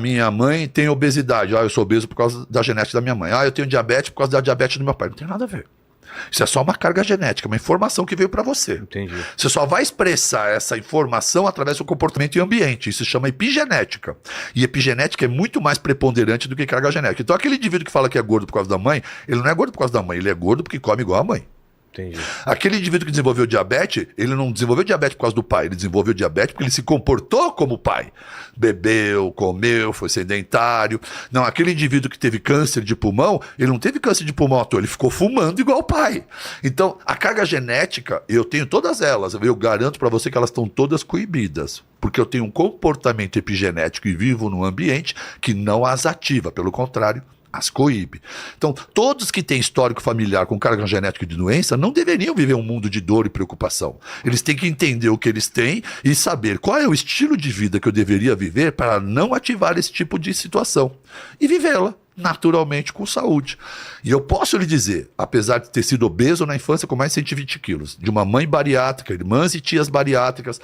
Minha mãe tem obesidade. Eu sou obeso por causa da genética da minha mãe. Eu tenho diabetes por causa da diabetes do meu pai. Não tem nada a ver. Isso é só uma carga genética, uma informação que veio para você. Entendi. Você só vai expressar essa informação através do seu comportamento e ambiente. Isso se chama epigenética. E epigenética é muito mais preponderante do que carga genética. Então aquele indivíduo que fala que é gordo por causa da mãe, ele não é gordo por causa da mãe, ele é gordo porque come igual a mãe. Entendi. Aquele indivíduo que desenvolveu diabetes, ele não desenvolveu diabetes por causa do pai, ele desenvolveu diabetes porque ele se comportou como pai. Bebeu, comeu, foi sedentário. Não, aquele indivíduo que teve câncer de pulmão, ele não teve câncer de pulmão à toa, ele ficou fumando igual o pai. Então, a carga genética, eu tenho todas elas, eu garanto para você que elas estão todas coibidas. Porque eu tenho um comportamento epigenético e vivo num ambiente que não as ativa, pelo contrário, as coíbe. Então, todos que têm histórico familiar com carga genética de doença não deveriam viver um mundo de dor e preocupação. Eles têm que entender o que eles têm e saber qual é o estilo de vida que eu deveria viver para não ativar esse tipo de situação. E vivê-la naturalmente com saúde. E eu posso lhe dizer, apesar de ter sido obeso na infância com mais de 120 quilos, de uma mãe bariátrica, irmãs e tias bariátricas,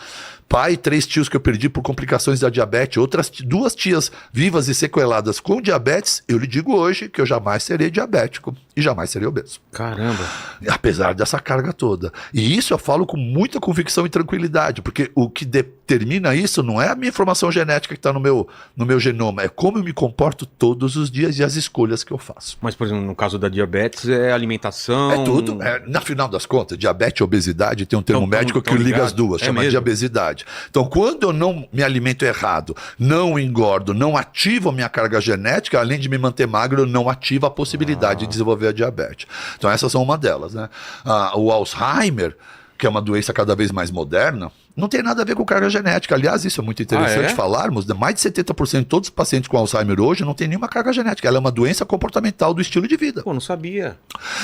pai e 3 tios que eu perdi por complicações da diabetes, outras 2 tias vivas e sequeladas com diabetes, eu lhe digo hoje que eu jamais serei diabético e jamais serei obeso. Caramba! Apesar dessa carga toda. E isso eu falo com muita convicção e tranquilidade, porque o que determina isso não é a minha informação genética que está no meu genoma, é como eu me comporto todos os dias e as escolhas que eu faço. Mas, por exemplo, no caso da diabetes, é alimentação... É tudo. Na final das contas, diabetes e obesidade tem um termo médico que liga as duas, chama de obesidade. Então, quando eu não me alimento errado, não engordo, não ativo a minha carga genética, além de me manter magro, eu não ativo a possibilidade de desenvolver a diabetes. Então, essas são uma delas, né? O Alzheimer, que é uma doença cada vez mais moderna, não tem nada a ver com carga genética. Aliás, isso é muito interessante falarmos. Mais de 70% de todos os pacientes com Alzheimer hoje não tem nenhuma carga genética. Ela é uma doença comportamental do estilo de vida. Pô, não sabia.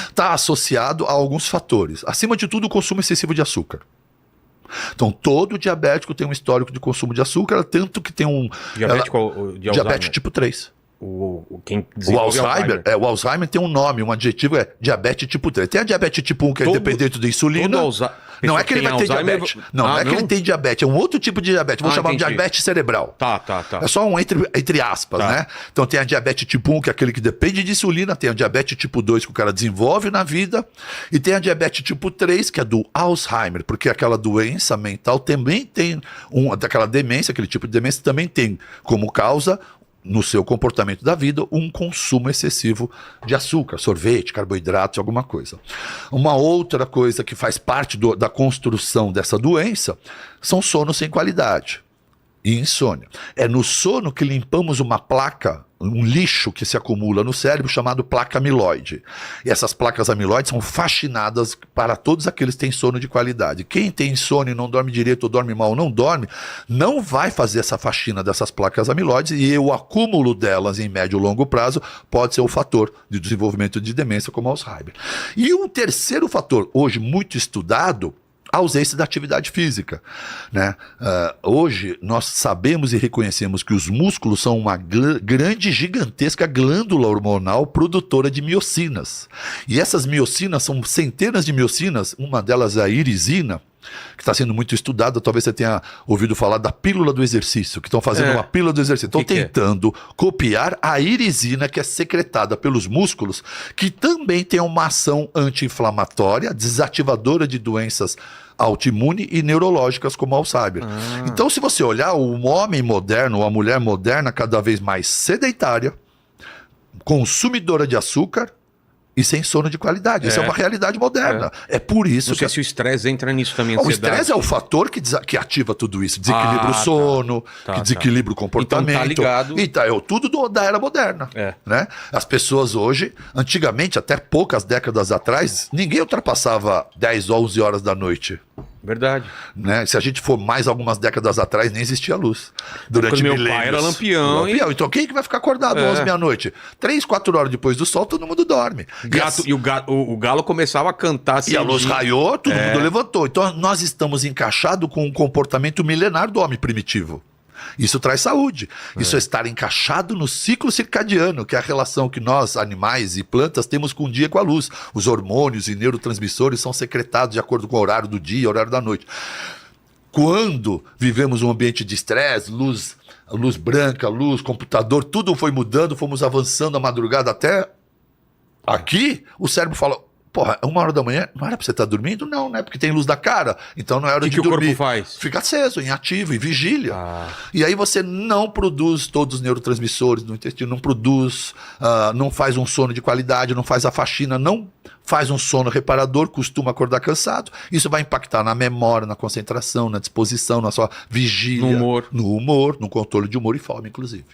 Está associado a alguns fatores. Acima de tudo, o consumo excessivo de açúcar. Então, todo diabético tem um histórico de consumo de açúcar, tanto que tem um... diabetes tipo 3. O Alzheimer tem um nome, um adjetivo, é diabetes tipo 3. Tem a diabetes tipo 1, que é dependente da insulina. Não é que ele vai ter diabetes. Não é que ele tem diabetes, é um outro tipo de diabetes. Vou chamar de diabetes cerebral. Tá. É só um entre aspas, né? Então tem a diabetes tipo 1, que é aquele que depende de insulina. Tem a diabetes tipo 2, que o cara desenvolve na vida. E tem a diabetes tipo 3, que é do Alzheimer, porque aquela doença mental também tem daquela demência, aquele tipo de demência também tem como causa, no seu comportamento da vida, um consumo excessivo de açúcar, sorvete, carboidratos, alguma coisa. Uma outra coisa que faz parte da construção dessa doença são sonos sem qualidade e insônia. É no sono que limpamos uma placa, um lixo que se acumula no cérebro chamado placa amiloide. E essas placas amiloides são faxinadas para todos aqueles que têm sono de qualidade. Quem tem sono e não dorme direito ou dorme mal ou não dorme, não vai fazer essa faxina dessas placas amiloides e o acúmulo delas em médio e longo prazo pode ser o fator de desenvolvimento de demência como Alzheimer. E um terceiro fator, hoje muito estudado, a ausência da atividade física, né? Hoje nós sabemos e reconhecemos que os músculos são uma grande, gigantesca glândula hormonal produtora de miocinas. E essas miocinas são centenas de miocinas, uma delas é a irisina, que está sendo muito estudada. Talvez você tenha ouvido falar da pílula do exercício, que estão fazendo uma pílula do exercício. Estão tentando copiar a irisina, que é secretada pelos músculos, que também tem uma ação anti-inflamatória, desativadora de doenças autoimune e neurológicas como Alzheimer. Então, se você olhar, o homem moderno, ou a mulher moderna, cada vez mais sedentária, consumidora de açúcar e sem sono de qualidade. Isso é uma realidade moderna. É por isso Não sei se o estresse entra nisso também. O estresse é o fator que ativa tudo isso. Desequilibra o sono, que desequilibra o comportamento. Então tá ligado. É tudo da era moderna. Né? As pessoas hoje, antigamente, até poucas décadas atrás, ninguém ultrapassava 10 ou 11 horas da noite. Verdade. Né? Se a gente for mais algumas décadas atrás, nem existia luz. Durante meu pai era lampião. Então quem que vai ficar acordado 11 meia-noite? 3, 4 horas depois do sol, todo mundo dorme. O galo começava a cantar assim. E a luz raiou, todo mundo levantou. Então nós estamos encaixados com um comportamento milenar do homem primitivo. Isso traz saúde. Isso é estar encaixado no ciclo circadiano, que é a relação que nós, animais e plantas, temos com o dia e com a luz. Os hormônios e neurotransmissores são secretados de acordo com o horário do dia e o horário da noite. Quando vivemos um ambiente de estresse, luz luz branca, luz, computador, tudo foi mudando, fomos avançando a madrugada até aqui, o cérebro fala, porra, 1 hora da manhã, não era pra você estar dormindo? Não, né? Porque tem luz da cara, então não é hora O de que o dormir. corpo faz? Fica aceso, em ativo, em vigília. Ah. E aí você não produz todos os neurotransmissores do intestino, não produz, não faz um sono de qualidade, não faz a faxina, não faz um sono reparador, costuma acordar cansado. Isso vai impactar na memória, na concentração, na disposição, na sua vigília. No humor. No humor, no controle de humor e fome, inclusive.